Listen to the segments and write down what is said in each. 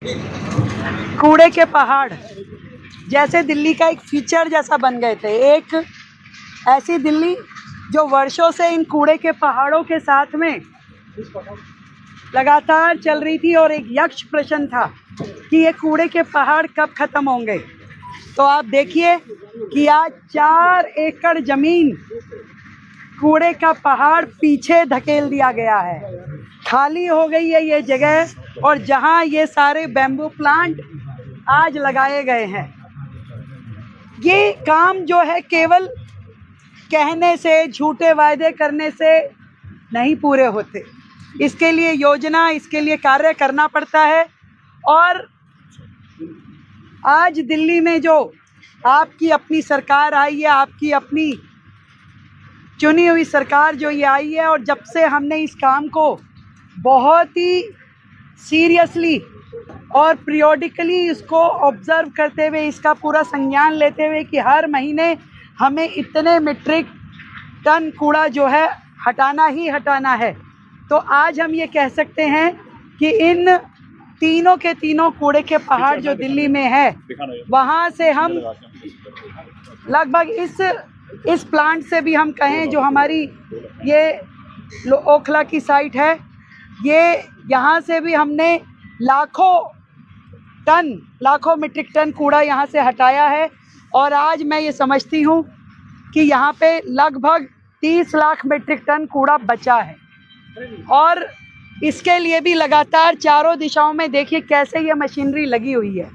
कूड़े के पहाड़ जैसे दिल्ली का एक फीचर जैसा बन गए थे। एक ऐसी दिल्ली जो वर्षों से इन कूड़े के पहाड़ों के साथ में लगातार चल रही थी और एक यक्ष प्रश्न था कि ये कूड़े के पहाड़ कब खत्म होंगे। तो आप देखिए कि आज 4 एकड़ जमीन कूड़े का पहाड़ पीछे धकेल दिया गया है, खाली हो गई है ये जगह। और जहां ये सारे बैम्बू प्लांट आज लगाए गए हैं, ये काम जो है केवल कहने से, झूठे वायदे करने से नहीं पूरे होते। इसके लिए योजना, इसके लिए कार्य करना पड़ता है। और आज दिल्ली में जो आपकी अपनी सरकार आई है, आपकी अपनी चुनी हुई सरकार जो ये आई है, और जब से हमने इस काम को बहुत ही सीरियसली और पीरियोडिकली इसको ऑब्ज़र्व करते हुए, इसका पूरा संज्ञान लेते हुए कि हर महीने हमें इतने मीट्रिक टन कूड़ा जो है हटाना ही हटाना है, तो आज हम ये कह सकते हैं कि इन तीनों के तीनों कूड़े के पहाड़ जो दिल्ली में है, वहाँ से हम लगभग इस प्लांट से भी हम कहें, जो हमारी ये ओखला की साइट है, ये यहाँ से भी हमने लाखों मीट्रिक टन कूड़ा यहाँ से हटाया है। और आज मैं ये समझती हूँ कि यहाँ पे लगभग 30 लाख मीट्रिक टन कूड़ा बचा है। और इसके लिए भी लगातार चारों दिशाओं में देखिए कैसे ये मशीनरी लगी हुई है।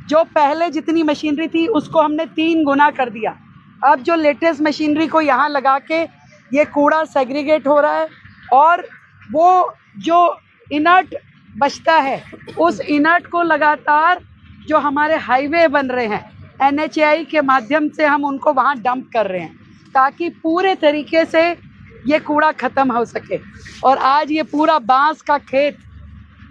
जो पहले जितनी मशीनरी थी उसको हमने 3 गुना कर दिया। अब जो लेटेस्ट मशीनरी को यहाँ लगा के ये कूड़ा सेग्रीगेट हो रहा है, और वो जो इनर्ट बचता है उस इनर्ट को लगातार जो हमारे हाईवे बन रहे हैं NHAI के माध्यम से हम उनको वहाँ डंप कर रहे हैं, ताकि पूरे तरीके से ये कूड़ा ख़त्म हो सके। और आज ये पूरा बांस का खेत,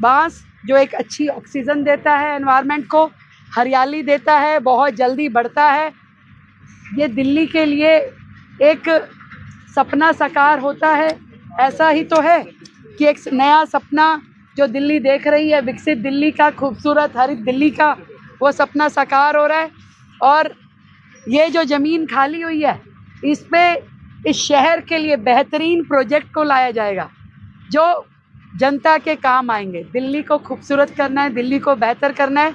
बांस जो एक अच्छी ऑक्सीजन देता है एनवायरनमेंट को, हरियाली देता है, बहुत जल्दी बढ़ता है, ये दिल्ली के लिए एक सपना साकार होता है। ऐसा ही तो है कि एक नया सपना जो दिल्ली देख रही है, विकसित दिल्ली का, खूबसूरत हरित दिल्ली का, वो सपना साकार हो रहा है। और ये जो ज़मीन खाली हुई है, इस पे इस शहर के लिए बेहतरीन प्रोजेक्ट को लाया जाएगा जो जनता के काम आएंगे। दिल्ली को खूबसूरत करना है, दिल्ली को बेहतर करना है।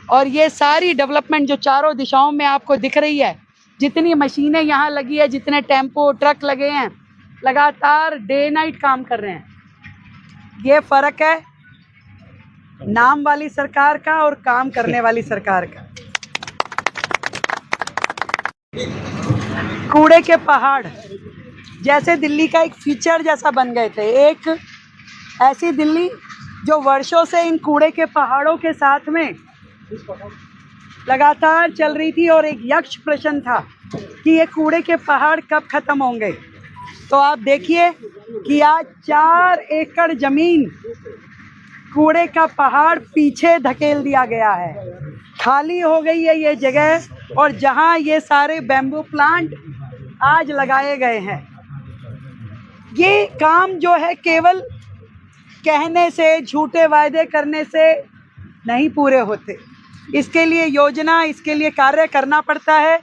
और ये सारी डेवलपमेंट जो चारों दिशाओं में आपको दिख रही है, जितनी मशीनें यहाँ लगी है, जितने टेम्पो ट्रक लगे हैं, लगातार डे नाइट काम कर रहे हैं। ये फ़र्क है नाम वाली सरकार का और काम करने वाली सरकार का। कूड़े के पहाड़ जैसे दिल्ली का एक फीचर जैसा बन गए थे। एक ऐसी दिल्ली जो वर्षों से इन कूड़े के पहाड़ों के साथ में लगातार चल रही थी और एक यक्ष प्रश्न था कि ये कूड़े के पहाड़ कब ख़त्म होंगे। तो आप देखिए कि आज 4 एकड़ ज़मीन कूड़े का पहाड़ पीछे धकेल दिया गया है, खाली हो गई है ये जगह। और जहां ये सारे बैम्बू प्लांट आज लगाए गए हैं, ये काम जो है केवल कहने से, झूठे वायदे करने से नहीं पूरे होते। इसके लिए योजना, इसके लिए कार्य करना पड़ता है।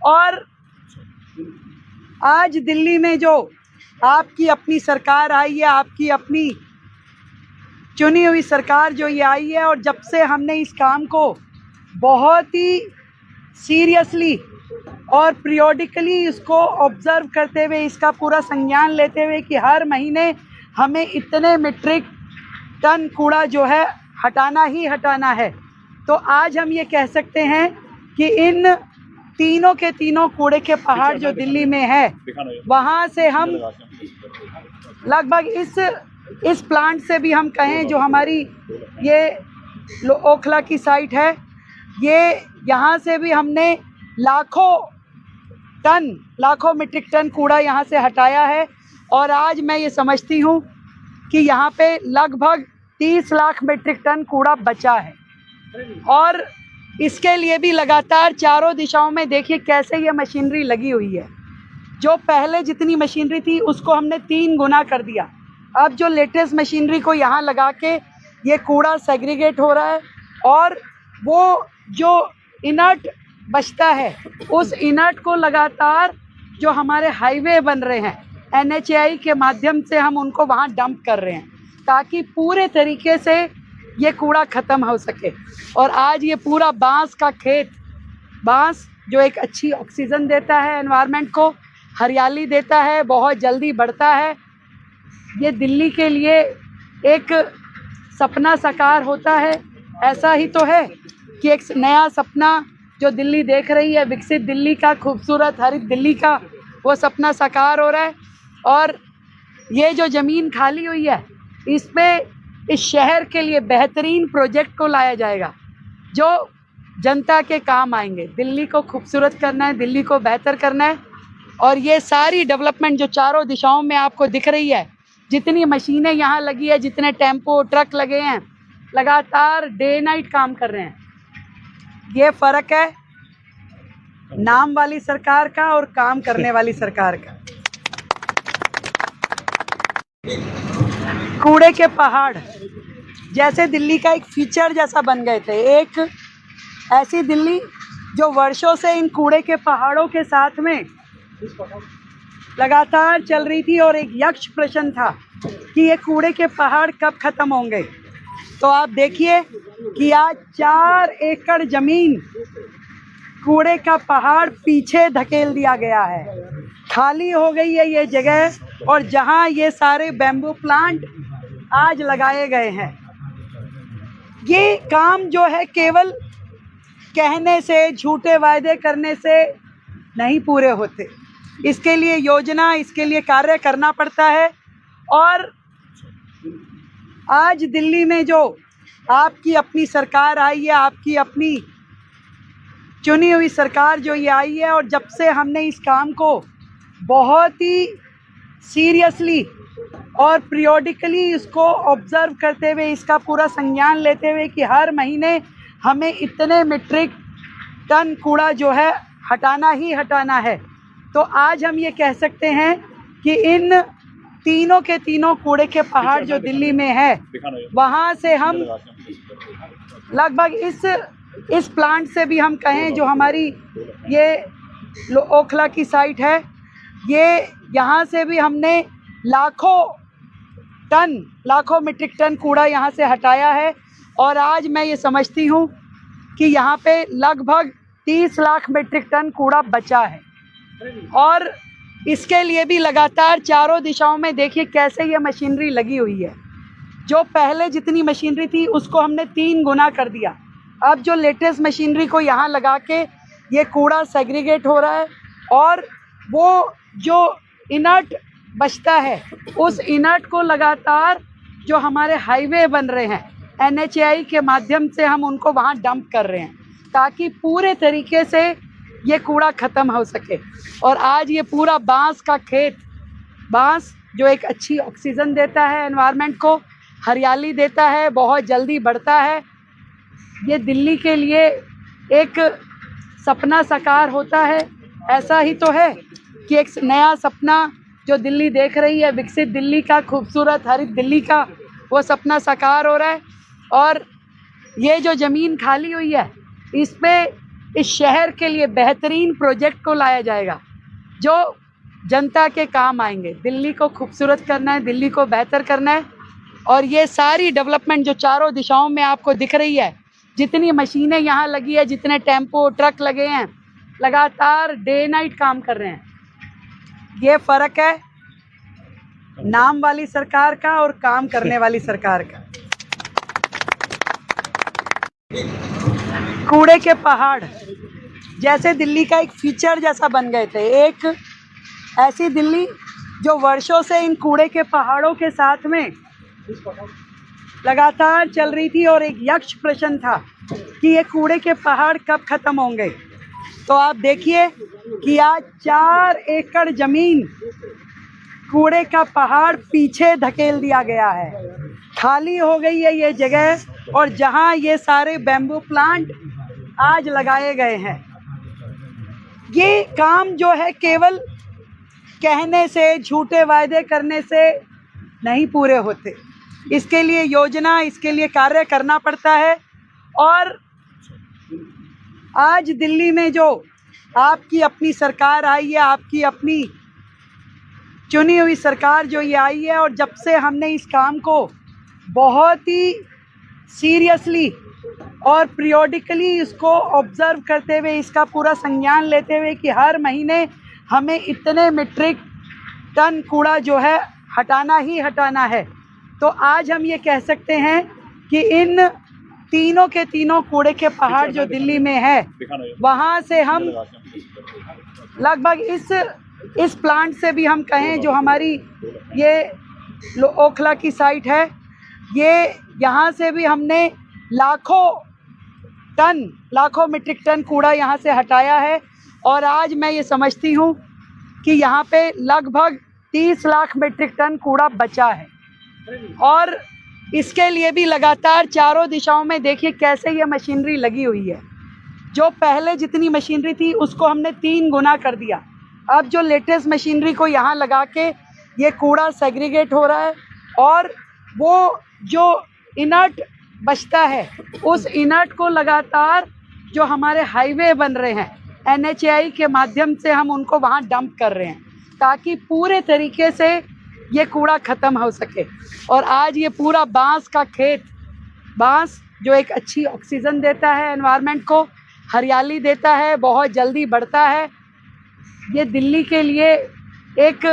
और आज दिल्ली में जो आपकी अपनी सरकार आई है, आपकी अपनी चुनी हुई सरकार जो ये आई है, और जब से हमने इस काम को बहुत ही सीरियसली और पीरियोडिकली इसको ऑब्ज़र्व करते हुए, इसका पूरा संज्ञान लेते हुए कि हर महीने हमें इतने मीट्रिक टन कूड़ा जो है हटाना ही हटाना है, तो आज हम ये कह सकते हैं कि इन तीनों के तीनों कूड़े के पहाड़ जो दिल्ली में है, वहाँ से हम लगभग इस प्लांट से भी हम कहें, जो हमारी ये ओखला की साइट है, ये यहाँ से भी हमने लाखों मीट्रिक टन कूड़ा यहाँ से हटाया है। और आज मैं ये समझती हूँ कि यहाँ पे लगभग 30 लाख मीट्रिक टन कूड़ा बचा है। और इसके लिए भी लगातार चारों दिशाओं में देखिए कैसे ये मशीनरी लगी हुई है। जो पहले जितनी मशीनरी थी उसको हमने 3 गुना कर दिया। अब जो लेटेस्ट मशीनरी को यहाँ लगा के ये कूड़ा सेग्रीगेट हो रहा है और वो जो इनर्ट बचता है उस इनर्ट को लगातार जो हमारे हाईवे बन रहे हैं NHAI के माध्यम से हम उनको वहाँ डंप कर रहे हैं ताकि पूरे तरीके से ये कूड़ा ख़त्म हो सके। और आज ये पूरा बांस का खेत, बांस जो एक अच्छी ऑक्सीजन देता है एनवायरनमेंट को, हरियाली देता है, बहुत जल्दी बढ़ता है, ये दिल्ली के लिए एक सपना साकार होता है। ऐसा ही तो है कि एक नया सपना जो दिल्ली देख रही है, विकसित दिल्ली का, खूबसूरत हरित दिल्ली का, वो सपना साकार हो रहा है। और ये जो ज़मीन खाली हुई है इस पे इस शहर के लिए बेहतरीन प्रोजेक्ट को लाया जाएगा जो जनता के काम आएंगे। दिल्ली को खूबसूरत करना है, दिल्ली को बेहतर करना है। और ये सारी डेवलपमेंट जो चारों दिशाओं में आपको दिख रही है, जितनी मशीनें यहाँ लगी है, जितने टेम्पो ट्रक लगे हैं, लगातार डे नाइट काम कर रहे हैं। ये फ़र्क है नाम वाली सरकार का और काम करने वाली सरकार का। कूड़े के पहाड़ जैसे दिल्ली का एक फीचर जैसा बन गए थे। एक ऐसी दिल्ली जो वर्षों से इन कूड़े के पहाड़ों के साथ में लगातार चल रही थी और एक यक्ष प्रश्न था कि ये कूड़े के पहाड़ कब ख़त्म होंगे। तो आप देखिए कि आज 4 एकड़ ज़मीन कूड़े का पहाड़ पीछे धकेल दिया गया है, खाली हो गई है ये जगह। और जहाँ ये सारे बैम्बू प्लांट आज लगाए गए हैं, ये काम जो है केवल कहने से, झूठे वायदे करने से नहीं पूरे होते। इसके लिए योजना, इसके लिए कार्य करना पड़ता है। और आज दिल्ली में जो आपकी अपनी सरकार आई है, आपकी अपनी चुनी हुई सरकार जो ये आई है, और जब से हमने इस काम को बहुत ही सीरियसली और पीरियोडिकली इसको ऑब्ज़र्व करते हुए, इसका पूरा संज्ञान लेते हुए कि हर महीने हमें इतने मीट्रिक टन कूड़ा जो है हटाना ही हटाना है, तो आज हम ये कह सकते हैं कि इन तीनों के तीनों कूड़े के पहाड़ जो दिल्ली में है, वहाँ से हम लगभग इस प्लांट से भी हम कहें जो हमारी ये ओखला की साइट है, ये यहाँ से भी हमने लाखों मीट्रिक टन कूड़ा यहाँ से हटाया है। और आज मैं ये समझती हूँ कि यहाँ पे लगभग 30 लाख मीट्रिक टन कूड़ा बचा है। और इसके लिए भी लगातार चारों दिशाओं में देखिए कैसे ये मशीनरी लगी हुई है। जो पहले जितनी मशीनरी थी उसको हमने 3 गुना कर दिया। अब जो लेटेस्ट मशीनरी को यहाँ लगा के ये कूड़ा सेग्रीगेट हो रहा है और वो जो इनर्ट बचता है उस इनर्ट को लगातार जो हमारे हाईवे बन रहे हैं NHAI के माध्यम से हम उनको वहाँ डंप कर रहे हैं ताकि पूरे तरीके से ये कूड़ा ख़त्म हो सके। और आज ये पूरा बांस का खेत, बांस जो एक अच्छी ऑक्सीजन देता है एनवायरनमेंट को, हरियाली देता है, बहुत जल्दी बढ़ता है, ये दिल्ली के लिए एक सपना साकार होता है। ऐसा ही तो है कि एक नया सपना जो दिल्ली देख रही है, विकसित दिल्ली का, खूबसूरत हरित दिल्ली का, वो सपना साकार हो रहा है। और ये जो ज़मीन खाली हुई है इस पे इस शहर के लिए बेहतरीन प्रोजेक्ट को लाया जाएगा जो जनता के काम आएंगे। दिल्ली को खूबसूरत करना है, दिल्ली को बेहतर करना है। और ये सारी डेवलपमेंट जो चारों दिशाओं में आपको दिख रही है, जितनी मशीनें यहाँ लगी है, जितने टेम्पो ट्रक लगे हैं, लगातार डे नाइट काम कर रहे हैं। ये फ़र्क है नाम वाली सरकार का और काम करने वाली सरकार का। कूड़े के पहाड़ जैसे दिल्ली का एक फीचर जैसा बन गए थे। एक ऐसी दिल्ली जो वर्षों से इन कूड़े के पहाड़ों के साथ में लगातार चल रही थी और एक यक्ष प्रश्न था कि ये कूड़े के पहाड़ कब ख़त्म होंगे। तो आप देखिए कि आज 4 एकड़ ज़मीन कूड़े का पहाड़ पीछे धकेल दिया गया है, खाली हो गई है ये जगह। और जहाँ ये सारे बैम्बू प्लांट आज लगाए गए हैं, ये काम जो है केवल कहने से, झूठे वायदे करने से नहीं पूरे होते। इसके लिए योजना, इसके लिए कार्य करना पड़ता है। और आज दिल्ली में जो आपकी अपनी सरकार आई है, आपकी अपनी चुनी हुई सरकार जो ये आई है, और जब से हमने इस काम को बहुत ही सीरियसली और पीरियोडिकली इसको ऑब्ज़र्व करते हुए, इसका पूरा संज्ञान लेते हुए कि हर महीने हमें इतने मीट्रिक टन कूड़ा जो है हटाना ही हटाना है, तो आज हम ये कह सकते हैं कि इन तीनों के तीनों कूड़े के पहाड़ जो दिल्ली में है, वहाँ से हम लगभग इस प्लांट से भी हम कहें, जो हमारी ये ओखला की साइट है, ये यहाँ से भी हमने लाखों मीट्रिक टन कूड़ा यहाँ से हटाया है। और आज मैं ये समझती हूँ कि यहाँ पे लगभग 30 लाख मीट्रिक टन कूड़ा बचा है। और इसके लिए भी लगातार चारों दिशाओं में देखिए कैसे ये मशीनरी लगी हुई है। जो पहले जितनी मशीनरी थी उसको हमने 3 गुना कर दिया। अब जो लेटेस्ट मशीनरी को यहाँ लगा के ये कूड़ा सेग्रीगेट हो रहा है, और वो जो इनर्ट बचता है उस इनर्ट को लगातार जो हमारे हाईवे बन रहे हैं NHAI के माध्यम से हम उनको वहाँ डंप कर रहे हैं, ताकि पूरे तरीके से ये कूड़ा ख़त्म हो सके। और आज ये पूरा बांस का खेत, बांस जो एक अच्छी ऑक्सीजन देता है एनवायरनमेंट को, हरियाली देता है, बहुत जल्दी बढ़ता है, ये दिल्ली के लिए एक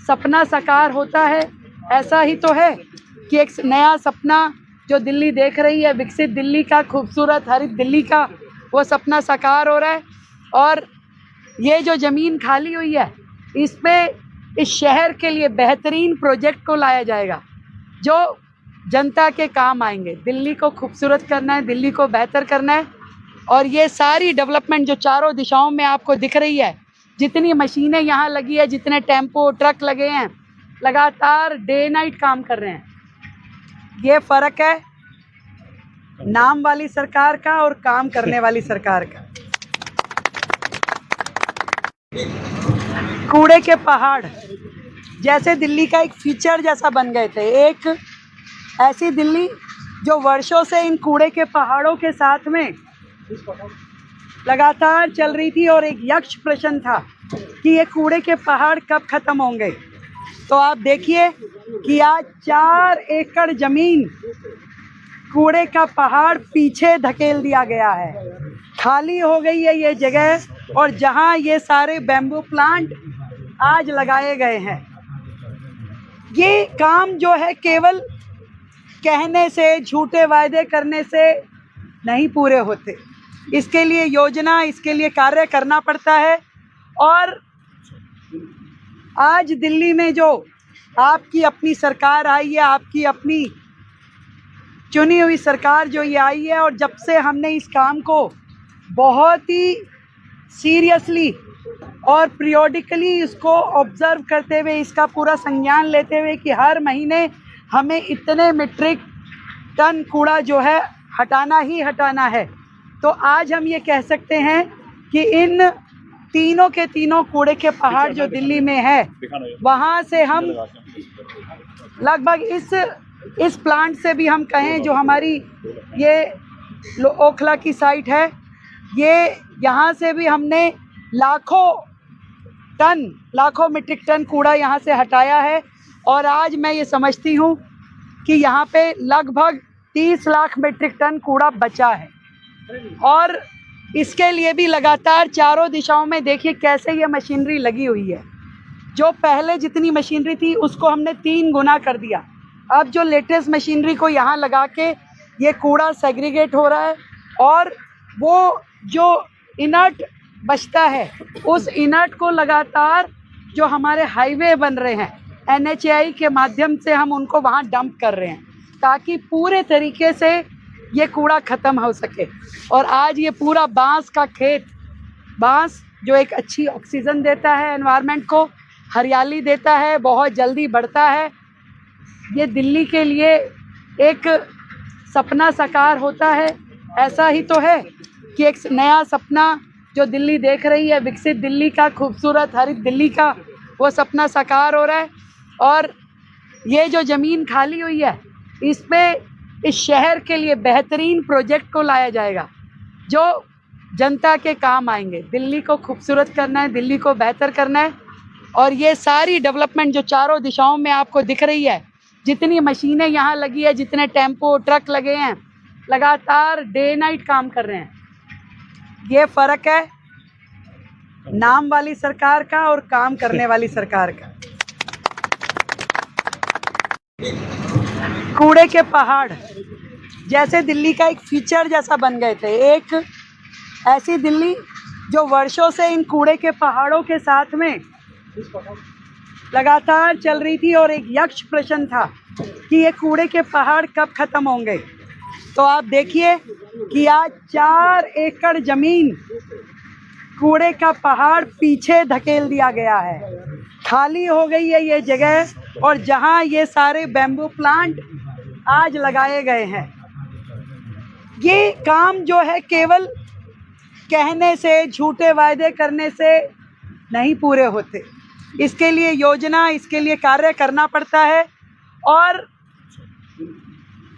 सपना साकार होता है। ऐसा ही तो है कि एक नया सपना जो दिल्ली देख रही है, विकसित दिल्ली का, खूबसूरत हरित दिल्ली का, वो सपना साकार हो रहा है। और ये जो ज़मीन खाली हुई है, इस पे इस शहर के लिए बेहतरीन प्रोजेक्ट को लाया जाएगा जो जनता के काम आएंगे। दिल्ली को खूबसूरत करना है, दिल्ली को बेहतर करना है। और ये सारी डेवलपमेंट जो चारों दिशाओं में आपको दिख रही है, जितनी मशीनें यहाँ लगी है, जितने टेम्पो ट्रक लगे हैं, लगातार डे नाइट काम कर रहे हैं। ये फ़र्क है नाम वाली सरकार का और काम करने वाली सरकार का। कूड़े के पहाड़ जैसे दिल्ली का एक फीचर जैसा बन गए थे, एक ऐसी दिल्ली जो वर्षों से इन कूड़े के पहाड़ों के साथ में लगातार चल रही थी, और एक यक्ष प्रश्न था कि ये कूड़े के पहाड़ कब ख़त्म होंगे। तो आप देखिए कि आज 4 एकड़ ज़मीन कूड़े का पहाड़ पीछे धकेल दिया गया है, खाली हो गई है ये जगह। और जहाँ ये सारे बैम्बू प्लांट आज लगाए गए हैं, ये काम जो है केवल कहने से, झूठे वायदे करने से नहीं पूरे होते। इसके लिए योजना, इसके लिए कार्य करना पड़ता है। और आज दिल्ली में जो आपकी अपनी सरकार आई है, आपकी अपनी चुनी हुई सरकार जो ये आई है, और जब से हमने इस काम को बहुत ही सीरियसली और पीरियोडिकली इसको ऑब्ज़र्व करते हुए, इसका पूरा संज्ञान लेते हुए कि हर महीने हमें इतने मीट्रिक टन कूड़ा जो है हटाना ही हटाना है, तो आज हम ये कह सकते हैं कि इन तीनों के तीनों कूड़े के पहाड़ जो दिल्ली में है, वहाँ से हम लगभग इस प्लांट से भी हम कहें, जो हमारी ये ओखला की साइट है, ये यहाँ से भी हमने लाखों मीट्रिक टन कूड़ा यहाँ से हटाया है। और आज मैं ये समझती हूँ कि यहाँ पे लगभग 30 लाख मीट्रिक टन कूड़ा बचा है। और इसके लिए भी लगातार चारों दिशाओं में देखिए कैसे ये मशीनरी लगी हुई है। जो पहले जितनी मशीनरी थी उसको हमने 3 गुना कर दिया। अब जो लेटेस्ट मशीनरी को यहाँ लगा के ये कूड़ा सेग्रीगेट हो रहा है, और वो जो इनर्ट बचता है उस इनर्ट को लगातार जो हमारे हाईवे बन रहे हैं NHAI के माध्यम से हम उनको वहाँ डंप कर रहे हैं, ताकि पूरे तरीके से ये कूड़ा ख़त्म हो सके। और आज ये पूरा बांस का खेत, बांस जो एक अच्छी ऑक्सीजन देता है एनवायरनमेंट को, हरियाली देता है, बहुत जल्दी बढ़ता है, ये दिल्ली के लिए एक सपना साकार होता है। ऐसा ही तो है कि एक नया सपना जो दिल्ली देख रही है, विकसित दिल्ली का, खूबसूरत हरित दिल्ली का, वो सपना साकार हो रहा है। और ये जो ज़मीन खाली हुई है, इस शहर के लिए बेहतरीन प्रोजेक्ट को लाया जाएगा जो जनता के काम आएंगे। दिल्ली को खूबसूरत करना है, दिल्ली को बेहतर करना है। और ये सारी डेवलपमेंट जो चारों दिशाओं में आपको दिख रही है, जितनी मशीनें यहाँ लगी है, जितने टेम्पो ट्रक लगे हैं, लगातार डे नाइट काम कर रहे हैं। ये फ़र्क है नाम वाली सरकार का और काम करने वाली सरकार का। कूड़े के पहाड़ जैसे दिल्ली का एक फीचर जैसा बन गए थे। एक ऐसी दिल्ली जो वर्षों से इन कूड़े के पहाड़ों के साथ में लगातार चल रही थी और एक यक्ष प्रश्न था कि ये कूड़े के पहाड़ कब ख़त्म होंगे। तो आप देखिए कि आज 4 एकड़ ज़मीन कूड़े का पहाड़ पीछे धकेल दिया गया है, खाली हो गई है ये जगह। और जहां ये सारे बैम्बू प्लांट आज लगाए गए हैं, ये काम जो है केवल कहने से, झूठे वायदे करने से नहीं पूरे होते। इसके लिए योजना, इसके लिए कार्य करना पड़ता है। और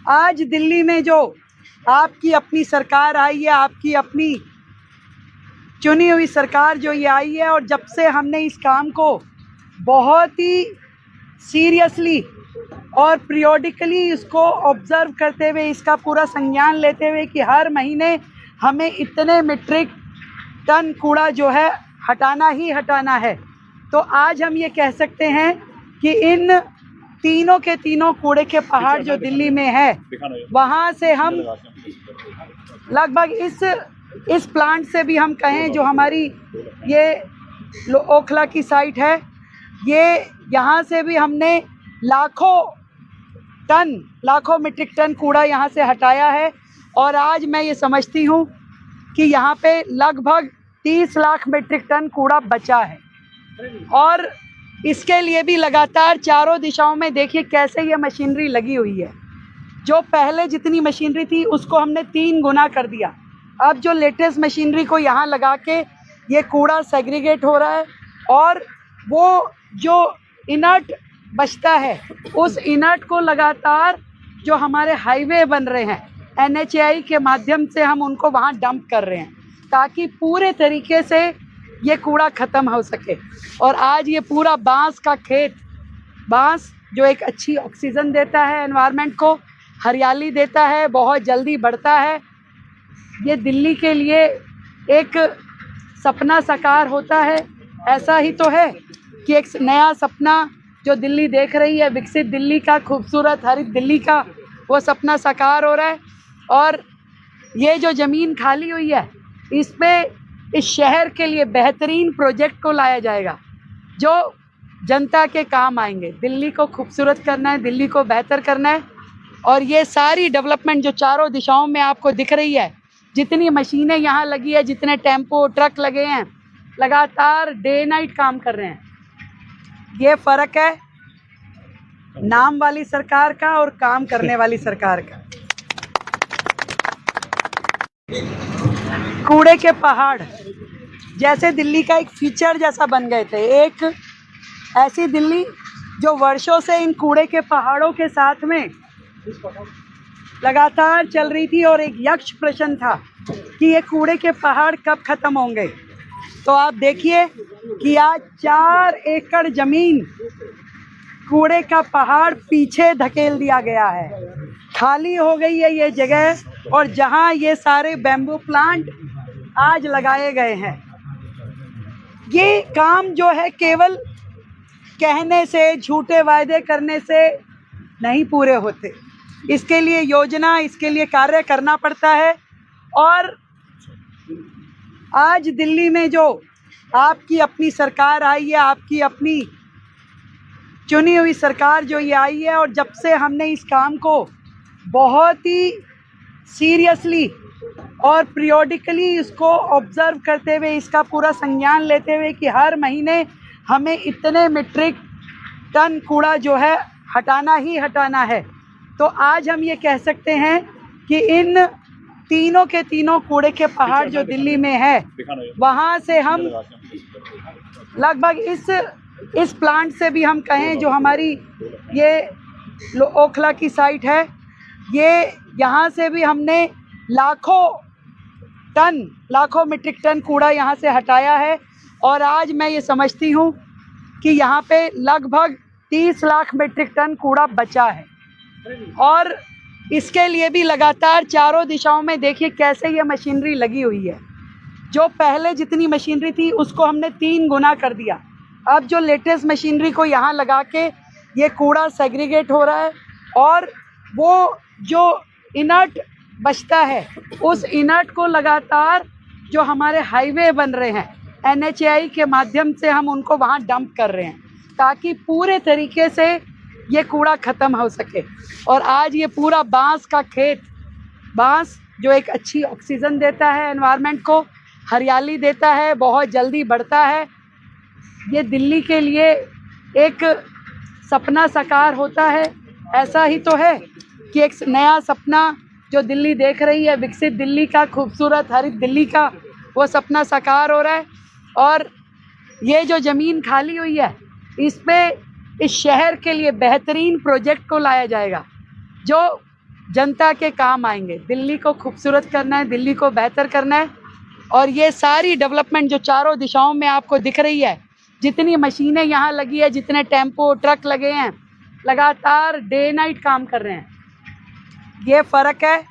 आज दिल्ली में जो आपकी अपनी सरकार आई है, आपकी अपनी चुनी हुई सरकार जो ये आई है, और जब से हमने इस काम को बहुत ही सीरियसली और पीरियोडिकली इसको ऑब्ज़र्व करते हुए, इसका पूरा संज्ञान लेते हुए कि हर महीने हमें इतने मीट्रिक टन कूड़ा जो है हटाना ही हटाना है, तो आज हम ये कह सकते हैं कि इन तीनों के तीनों कूड़े के पहाड़ जो दिल्ली में है, वहाँ से हम लगभग इस प्लांट से भी हम कहें जो हमारी ये ओखला की साइट है, ये यहाँ से भी हमने लाखों मीट्रिक टन कूड़ा यहाँ से हटाया है। और आज मैं ये समझती हूँ कि यहाँ पे लगभग 30 लाख मीट्रिक टन कूड़ा बचा है। और इसके लिए भी लगातार चारों दिशाओं में देखिए कैसे ये मशीनरी लगी हुई है। जो पहले जितनी मशीनरी थी उसको हमने 3 गुना कर दिया। अब जो लेटेस्ट मशीनरी को यहाँ लगा के ये कूड़ा सेग्रीगेट हो रहा है, और वो जो इनर्ट बचता है उस इनर्ट को लगातार जो हमारे हाईवे बन रहे हैं NHAI के माध्यम से हम उनको वहाँ डंप कर रहे हैं, ताकि पूरे तरीके से ये कूड़ा ख़त्म हो सके। और आज ये पूरा बांस का खेत, बांस जो एक अच्छी ऑक्सीजन देता है, एनवायरनमेंट को हरियाली देता है, बहुत जल्दी बढ़ता है। ये दिल्ली के लिए एक सपना साकार होता है। ऐसा ही तो है कि एक नया सपना जो दिल्ली देख रही है, विकसित दिल्ली का, खूबसूरत हरित दिल्ली का, वो सपना साकार हो रहा है। और ये जो ज़मीन खाली हुई है, इस शहर के लिए बेहतरीन प्रोजेक्ट को लाया जाएगा जो जनता के काम आएंगे। दिल्ली को खूबसूरत करना है, दिल्ली को बेहतर करना है। और ये सारी डेवलपमेंट जो चारों दिशाओं में आपको दिख रही है, जितनी मशीनें यहाँ लगी है, जितने टेम्पो ट्रक लगे हैं, लगातार डे नाइट काम कर रहे हैं। ये फ़र्क है नाम वाली सरकार का और काम करने वाली सरकार का। कूड़े के पहाड़ जैसे दिल्ली का एक फीचर जैसा बन गए थे। एक ऐसी दिल्ली जो वर्षों से इन कूड़े के पहाड़ों के साथ में लगातार चल रही थी और एक यक्ष प्रश्न था कि ये कूड़े के पहाड़ कब ख़त्म होंगे। तो आप देखिए कि आज 4 एकड़ ज़मीन कूड़े का पहाड़ पीछे धकेल दिया गया है, खाली हो गई है ये जगह। और जहां ये सारे बैम्बू प्लांट आज लगाए गए हैं, ये काम जो है केवल कहने से, झूठे वायदे करने से नहीं पूरे होते। इसके लिए योजना, इसके लिए कार्य करना पड़ता है। और आज दिल्ली में जो आपकी अपनी सरकार आई है, आपकी अपनी चुनी हुई सरकार जो ये आई है, और जब से हमने इस काम को बहुत ही सीरियसली और पीरियोडिकली इसको ऑब्ज़र्व करते हुए, इसका पूरा संज्ञान लेते हुए कि हर महीने हमें इतने मीट्रिक टन कूड़ा जो है हटाना ही हटाना है, तो आज हम ये कह सकते हैं कि इन तीनों के तीनों कूड़े के पहाड़ जो दिल्ली में है, वहाँ से हम लगभग इस प्लांट से भी हम कहें जो हमारी ये ओखला की साइट है, ये यहाँ से भी हमने लाखों मीट्रिक टन कूड़ा यहाँ से हटाया है। और आज मैं ये समझती हूँ कि यहाँ पे लगभग 30 लाख मीट्रिक टन कूड़ा बचा है। और इसके लिए भी लगातार चारों दिशाओं में देखिए कैसे ये मशीनरी लगी हुई है। जो पहले जितनी मशीनरी थी उसको हमने 3 गुना कर दिया। अब जो लेटेस्ट मशीनरी को यहाँ लगा के ये कूड़ा सेग्रीगेट हो रहा है और वो जो इनर्ट बचता है उस इनर्ट को लगातार जो हमारे हाईवे बन रहे हैं NHAI के माध्यम से हम उनको वहाँ डंप कर रहे हैं ताकि पूरे तरीके से ये कूड़ा ख़त्म हो सके। और आज ये पूरा बांस का खेत, बांस जो एक अच्छी ऑक्सीजन देता है एनवायरनमेंट को, हरियाली देता है, बहुत जल्दी बढ़ता है। ये दिल्ली के लिए एक सपना साकार होता है। ऐसा ही तो है कि एक नया सपना जो दिल्ली देख रही है, विकसित दिल्ली का, खूबसूरत हरित दिल्ली का, वो सपना साकार हो रहा है। और ये जो ज़मीन खाली हुई है इस पे इस शहर के लिए बेहतरीन प्रोजेक्ट को लाया जाएगा जो जनता के काम आएंगे। दिल्ली को खूबसूरत करना है, दिल्ली को बेहतर करना है। और ये सारी डेवलपमेंट जो चारों दिशाओं में आपको दिख रही है, जितनी मशीनें यहाँ लगी है, जितने टेम्पो ट्रक लगे हैं, लगातार डे नाइट काम कर रहे हैं। ये फ़र्क है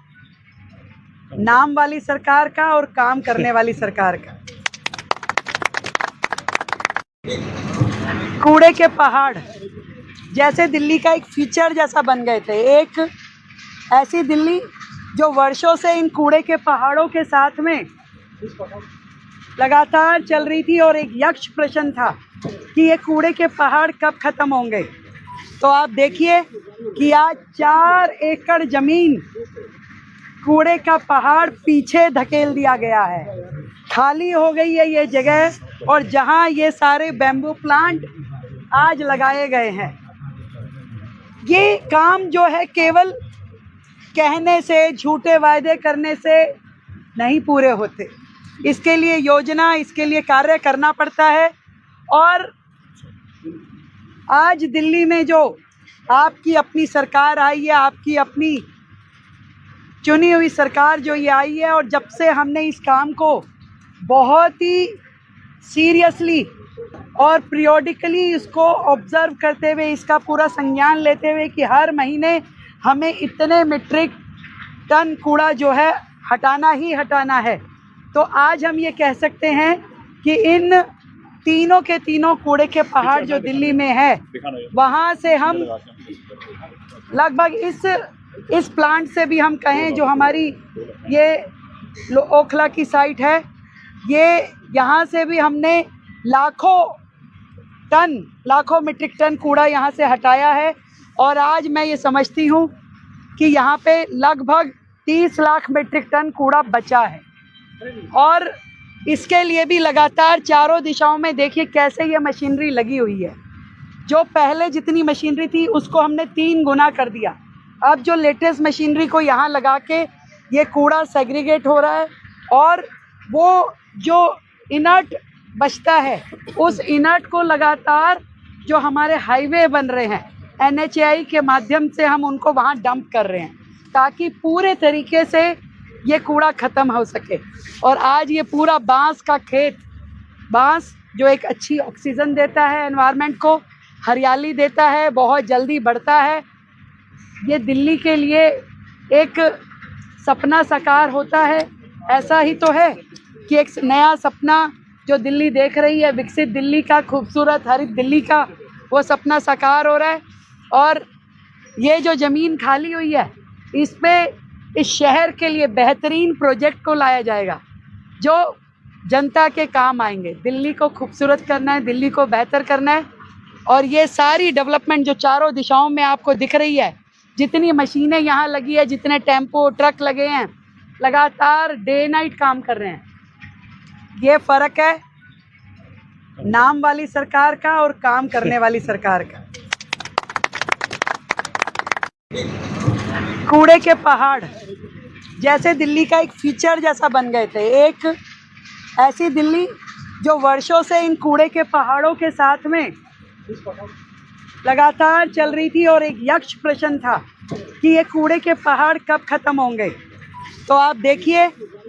नाम वाली सरकार का और काम करने वाली सरकार का। कूड़े के पहाड़ जैसे दिल्ली का एक फीचर जैसा बन गए थे। एक ऐसी दिल्ली जो वर्षों से इन कूड़े के पहाड़ों के साथ में लगातार चल रही थी और एक यक्ष प्रश्न था कि ये कूड़े के पहाड़ कब ख़त्म होंगे। तो आप देखिए कि आज 4 एकड़ ज़मीन कूड़े का पहाड़ पीछे धकेल दिया गया है, खाली हो गई है ये जगह। और जहां ये सारे बैम्बू प्लांट आज लगाए गए हैं, ये काम जो है केवल कहने से, झूठे वायदे करने से नहीं पूरे होते। इसके लिए योजना, इसके लिए कार्य करना पड़ता है। और आज दिल्ली में जो आपकी अपनी सरकार आई है, आपकी अपनी चुनी हुई सरकार जो ये आई है, और जब से हमने इस काम को बहुत ही सीरियसली और पीरियोडिकली इसको ऑब्ज़र्व करते हुए, इसका पूरा संज्ञान लेते हुए कि हर महीने हमें इतने मीट्रिक टन कूड़ा जो है हटाना ही हटाना है, तो आज हम ये कह सकते हैं कि इन तीनों के तीनों कूड़े के पहाड़ जो दिल्ली में है, वहाँ से हम लगभग इस प्लांट से भी हम कहें जो हमारी ये ओखला की साइट है, ये यहाँ से भी हमने लाखों मीट्रिक टन कूड़ा यहाँ से हटाया है। और आज मैं ये समझती हूँ कि यहाँ पे लगभग 30 लाख मीट्रिक टन कूड़ा बचा है। और इसके लिए भी लगातार चारों दिशाओं में देखिए कैसे ये मशीनरी लगी हुई है। जो पहले जितनी मशीनरी थी उसको हमने 3 गुना कर दिया। अब जो लेटेस्ट मशीनरी को यहाँ लगा के ये कूड़ा सेग्रीगेट हो रहा है और वो जो इनर्ट बचता है उस इनर्ट को लगातार जो हमारे हाईवे बन रहे हैं NHAI के माध्यम से हम उनको वहाँ डंप कर रहे हैं ताकि पूरे तरीके से ये कूड़ा ख़त्म हो सके। और आज ये पूरा बांस का खेत, बांस जो एक अच्छी ऑक्सीजन देता है एनवायरनमेंट को, हरियाली देता है, बहुत जल्दी बढ़ता है। ये दिल्ली के लिए एक सपना साकार होता है। ऐसा ही तो है कि एक नया सपना जो दिल्ली देख रही है, विकसित दिल्ली का, खूबसूरत हरित दिल्ली का, वो सपना साकार हो रहा है। और ये जो ज़मीन खाली हुई है इस पे इस शहर के लिए बेहतरीन प्रोजेक्ट को लाया जाएगा जो जनता के काम आएंगे। दिल्ली को खूबसूरत करना है, दिल्ली को बेहतर करना है। और ये सारी डेवलपमेंट जो चारों दिशाओं में आपको दिख रही है, जितनी मशीनें यहाँ लगी है, जितने टेम्पो ट्रक लगे हैं, लगातार डे नाइट काम कर रहे हैं। ये फ़र्क है नाम वाली सरकार का और काम करने वाली सरकार का। कूड़े के पहाड़ जैसे दिल्ली का एक फीचर जैसा बन गए थे। एक ऐसी दिल्ली जो वर्षों से इन कूड़े के पहाड़ों के साथ में लगातार चल रही थी और एक यक्ष प्रश्न था कि ये कूड़े के पहाड़ कब ख़त्म होंगे। तो आप देखिए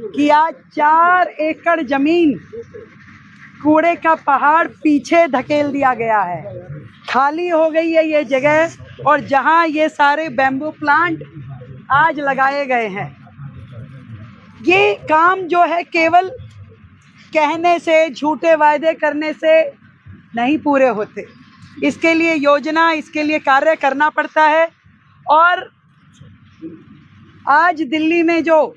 कि आज 4 एकड़ ज़मीन कूड़े का पहाड़ पीछे धकेल दिया गया है, खाली हो गई है ये जगह। और जहाँ ये सारे बैम्बू प्लांट आज लगाए गए हैं, ये काम जो है केवल कहने से, झूठे वायदे करने से नहीं पूरे होते। इसके लिए योजना, इसके लिए कार्य करना पड़ता है। और आज दिल्ली में जो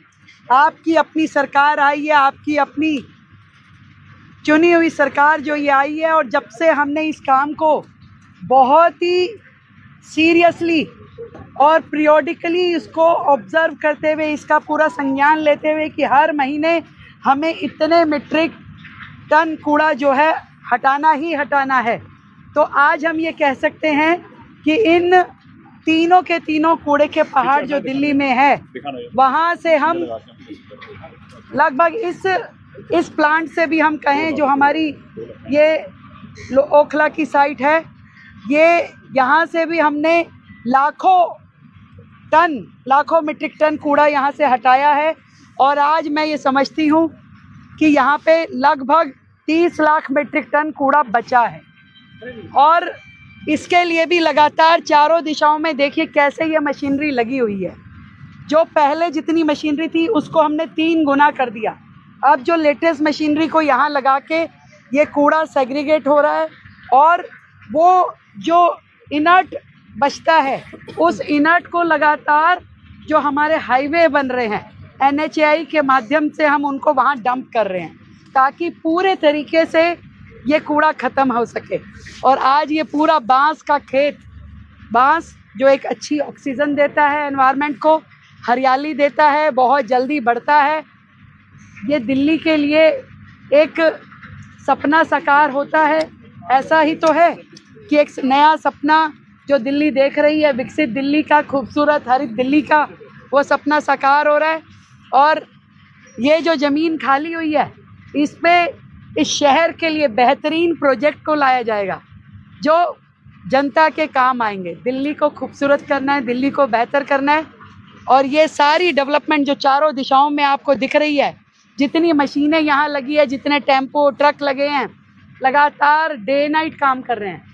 आपकी अपनी सरकार आई है, आपकी अपनी चुनी हुई सरकार जो ये आई है, और जब से हमने इस काम को बहुत ही सीरियसली और पीरियोडिकली इसको ऑब्ज़र्व करते हुए, इसका पूरा संज्ञान लेते हुए कि हर महीने हमें इतने मीट्रिक टन कूड़ा जो है हटाना ही हटाना है, तो आज हम ये कह सकते हैं कि इन तीनों के तीनों कूड़े के पहाड़ जो दिल्ली में है, वहाँ से हम लगभग इस प्लांट से भी हम कहें, जो हमारी ये ओखला की साइट है, ये यहाँ से भी हमने लाखों मीट्रिक टन कूड़ा यहाँ से हटाया है। और आज मैं ये समझती हूँ कि यहाँ पे लगभग 30 लाख मीट्रिक टन कूड़ा बचा है। और इसके लिए भी लगातार चारों दिशाओं में देखिए कैसे ये मशीनरी लगी हुई है। जो पहले जितनी मशीनरी थी उसको हमने 3 गुना कर दिया। अब जो लेटेस्ट मशीनरी को यहाँ लगा के ये कूड़ा सेग्रीगेट हो रहा है, और वो जो इनर्ट बचता है उस इनर्ट को लगातार जो हमारे हाईवे बन रहे हैं NHAI के माध्यम से हम उनको वहाँ डंप कर रहे हैं, ताकि पूरे तरीके से ये कूड़ा ख़त्म हो सके। और आज ये पूरा बांस का खेत, बांस जो एक अच्छी ऑक्सीजन देता है एनवायरनमेंट को, हरियाली देता है, बहुत जल्दी बढ़ता है। ये दिल्ली के लिए एक सपना साकार होता है। ऐसा ही तो है कि एक नया सपना जो दिल्ली देख रही है, विकसित दिल्ली का, खूबसूरत हरित दिल्ली का, वो सपना साकार हो रहा है। और ये जो ज़मीन खाली हुई है, इस पे इस शहर के लिए बेहतरीन प्रोजेक्ट को लाया जाएगा जो जनता के काम आएंगे। दिल्ली को खूबसूरत करना है, दिल्ली को बेहतर करना है। और ये सारी डेवलपमेंट जो चारों दिशाओं में आपको दिख रही है, जितनी मशीनें यहाँ लगी है, जितने टेम्पो ट्रक लगे हैं, लगातार डे नाइट काम कर रहे हैं।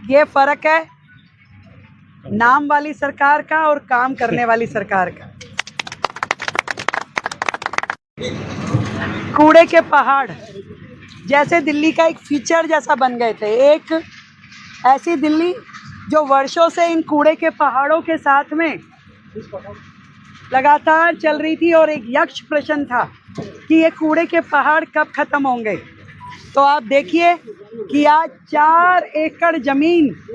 ये फ़र्क है नाम वाली सरकार का और काम करने वाली सरकार का। कूड़े के पहाड़ जैसे दिल्ली का एक फीचर जैसा बन गए थे। एक ऐसी दिल्ली जो वर्षों से इन कूड़े के पहाड़ों के साथ में लगातार चल रही थी, और एक यक्ष प्रश्न था कि ये कूड़े के पहाड़ कब ख़त्म होंगे। तो आप देखिए कि आज 4 एकड़ ज़मीन